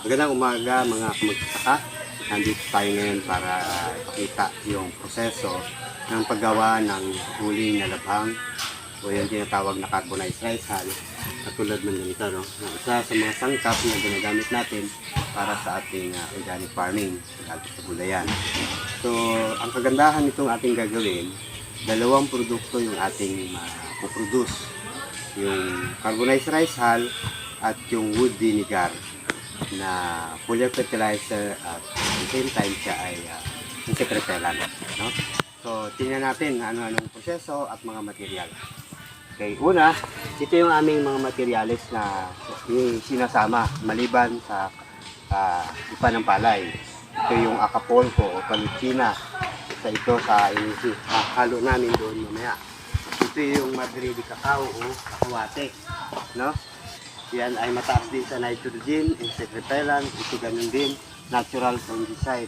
Magandang umaga mga magsasaka. Nandito tayo ngayon para ipakita yung proseso ng paggawa ng huling na labhang o yung tinatawag na carbonized rice hull. Katulad ng ganito, no? Isa sa mga sangkap na ginagamit natin para sa ating organic farming lalo sa gulayan. So, ang kagandahan nitong ating gagawin, dalawang produkto yung ating puproduce. Yung carbonized rice hull at yung wood vinegar na foliar fertilizer at at the same time siya ay insect repellent, no? So, tingnan natin ano-anong proseso at mga material. Okay, una, ito yung aming mga materials na sinasama maliban sa ipa ng palay. Ito yung acapulco o paluchina. Isa ito sa halo namin doon mamaya. Ito yung Madrid cacao o kakawate, no? Yan ay mataas din sa nitrogen, insect repellent, ito ganun din, natural fungicide.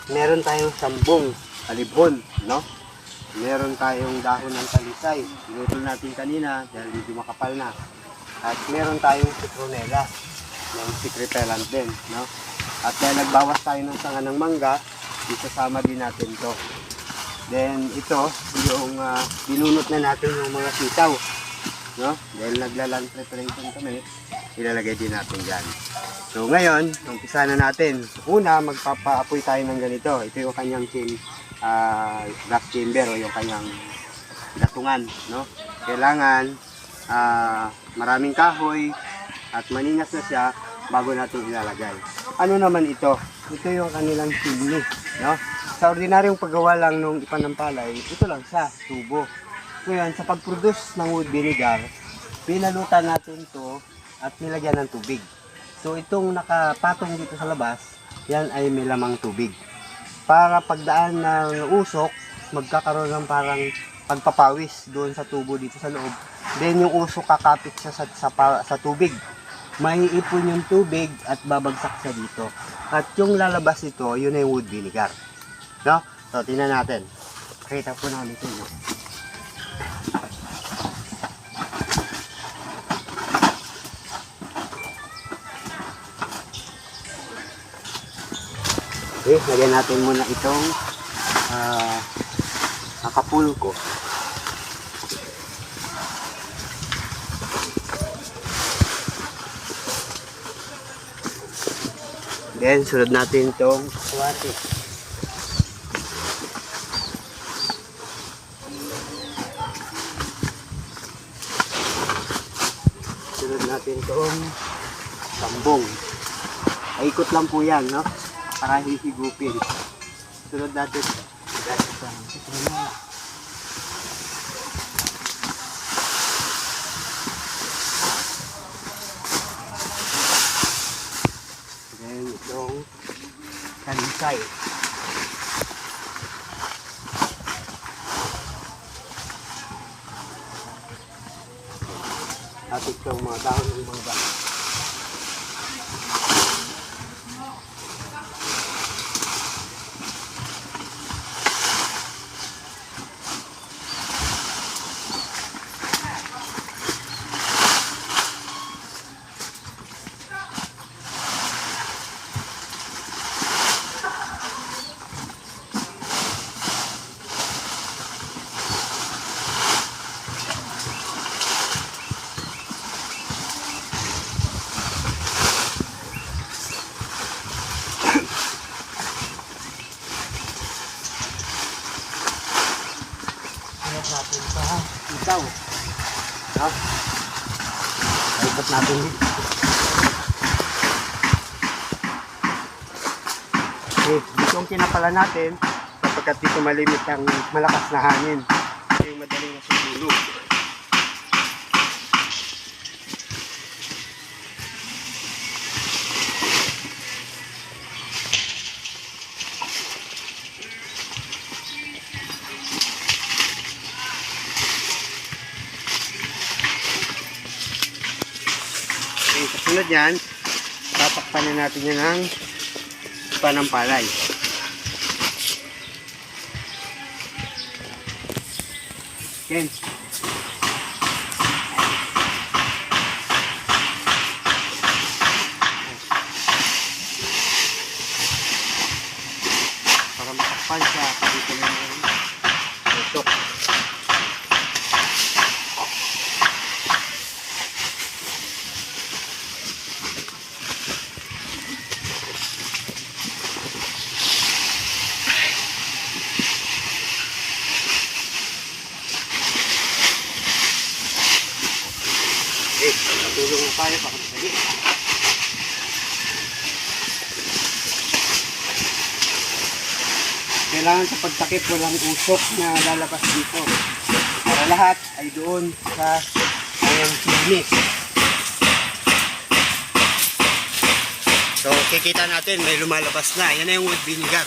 Meron tayong sambong, alibon, no? Meron tayong dahon ng talisay, pinutol natin kanina dahil medyo makapal na. At meron tayong citronella, ng insect repellent din, no? At dahil nagbawas tayo ng sanga ng mangga, isasama din natin to. Then ito, yung binunot na natin yung mga sitaw, no? Dahil nagla-land preparation kami, ilalagay din natin dyan. So ngayon, umpisa na natin. Una, magpapaapoy tayo ng ganito. Ito yung kanyang gas chamber o yung kanyang gatungan, no? Kailangan maraming kahoy at maningas na siya bago natin ilalagay. Ano naman ito? Ito yung kanilang chimney, no? Sa ordinaryong paggawa lang nung ipanampalay, ito lang siya, tubo. So yan, sa pag-produce ng wood vinegar, pinalutan natin to at nilagyan ng tubig. So itong nakapatong dito sa labas, yan ay may lamang tubig. Para pagdaan ng usok, magkakaroon ng parang pagpapawis doon sa tubo dito sa loob. Then yung usok kakapit siya sa tubig. May ipon yung tubig at babagsak siya dito. At yung lalabas ito, yun ay wood vinegar. No? So tingnan natin. Pakita po namin ito. Okay, lagyan natin muna itong acapulco. Then, sunod natin itong kakawate. Sunod natin itong sambong. Ikot lang po yan, no? Para hihigupin. Sunod natin then itong talisay. At itong mga dahon ng mangga. Natin sa itaw, no? Ikot natin dito. Okay, dito ang kinapala natin sapagkat dito malimit ang malakas na hangin. Ito yung madaling nasusunog. Kasunod yan, tatakpan na natin yan ng panampalay. Okay. mahirapan sa dito ng usok. Tulong na tayo baka masali. Kailangan sa pagtakip walang usok na lalabas dito para lahat ay doon sa ayang finish. So kikita natin may lumalabas na. Yan na yung wood vinegar.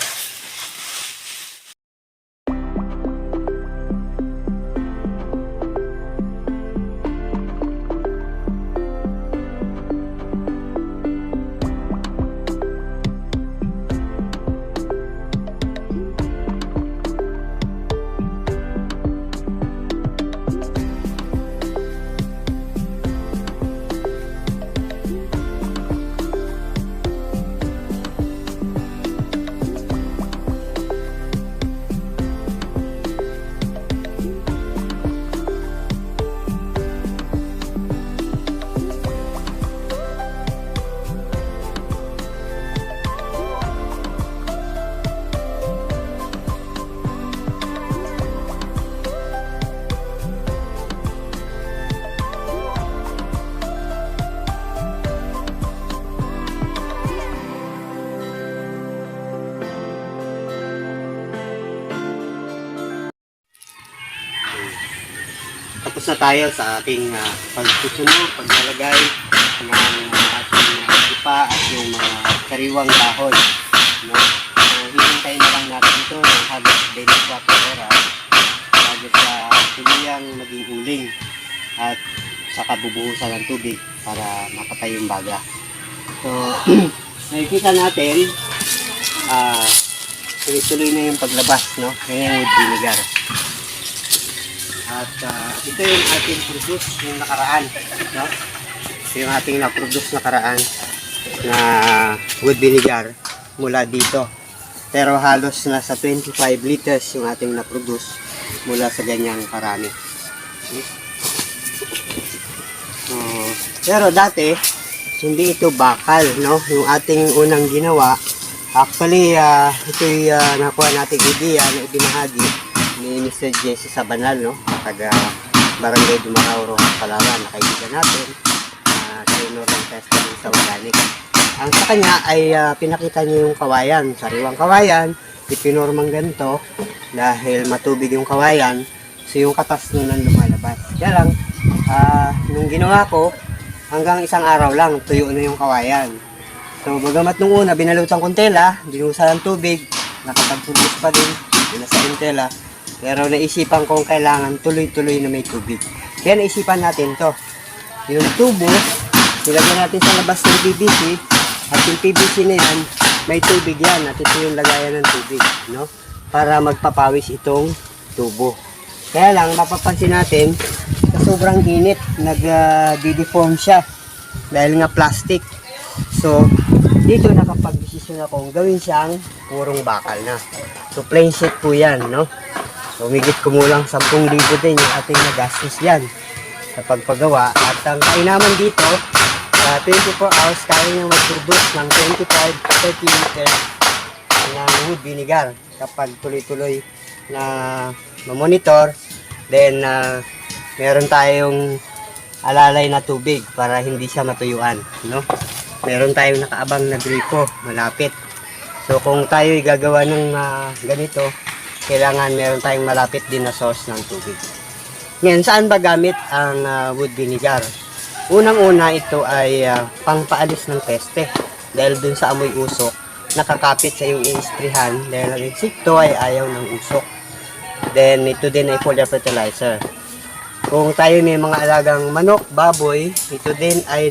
Tapos na tayo sa ating pagsusunog, paglalagay ng ating ipa at yung mga sariwang dahon. No? So, hihintayin na lang natin ito ng halos 24 oras bago sa tuluyang maging uling at saka bubuhusan ng tubig para mapatay yung baga. So, nakikita natin tuloy-tuloy na yung paglabas, no? Kaya wood vinegar. At ito yung ating produce yung nakaraan, no? Ito yung ating na-produce nakaraan na wood vinegar mula dito. Pero halos nasa 25 liters yung ating na-produce mula sa ganyang karami. Pero dati, hindi ito bakal, no? Yung ating unang ginawa, actually, ito'y nakuha natin idea na ibinahagi ni Mr. Jesse Sabanal, no? Taga Barangay Dumarauro, Palawan, na kaibigan natin, trainer ng testing sa organic. Ang sa kanya ay pinakita niya yung kawayan, sariwang kawayan, ipinormang ganito dahil matubig yung kawayan, so yung katas nun ang lumalabas. Kaya lang, nung ginawa ko, hanggang isang araw lang, tuyo na yung kawayan. So, bagamat nung una, binalutan kong tela, binuhusan ng tubig, nakapag-produce pa din, binasa yung tela, pero naisipan kong kailangan tuloy-tuloy na may tubig. Kaya naisipan natin to. Yung tubo, nilagyan natin sa labas ng PVC, at yung PVC na yan, may tubig yan, at ito yung lagayan ng tubig, no? Para magpapawis itong tubo. Kaya lang, mapapansin natin, sa sobrang init, nag-deform siya, dahil nga plastic. So, dito nakapag-desisyon akong gawin siyang purong bakal na. So, plain sheet po yan, no? So, umigit kumulang 10,000 din yung ating nagastos yan sa pagpagawa. At ang kainaman dito, 24 hours, kaya niyang mag-produce ng 25-30 liters ng wood vinegar kapag tuloy-tuloy na mamonitor. Then, meron tayong alalay na tubig para hindi siya matuyuan, no? Meron tayong nakaabang na gripo malapit. So kung tayo gagawa ng ganito, kailangan meron tayong malapit din na source ng tubig. Ngayon, saan ba gamit ang wood vinegar? Unang-una, ito ay pangpaalis ng peste. Dahil dun sa amoy usok, nakakapit sa iyong i-sprayhan dahil ang insekto ay ayaw ng usok. Then ito din ay foliar fertilizer. Kung tayo may mga alagang manok, baboy, ito din ay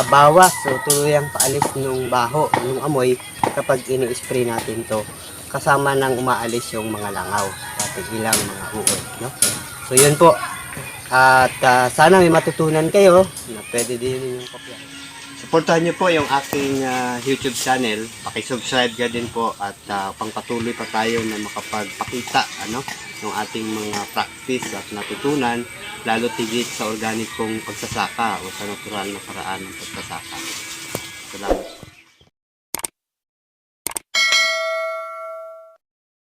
bawas, so tuluyang paalis ng baho, ng amoy kapag ini-spray natin to kasama ng umaalis yung mga langaw at ilang mga uod, no? So yun po, at sana may matutunan kayo na pwede din yung kopya. So Supportahan niyo po yung aking YouTube channel. Paki-subscribe ka din po at pangpatuloy pa tayo na makapagpakita ng ating mga practice at natutunan, lalo tigit sa organikong pagsasaka o sa natural na paraan ng pagsasaka. Salamat.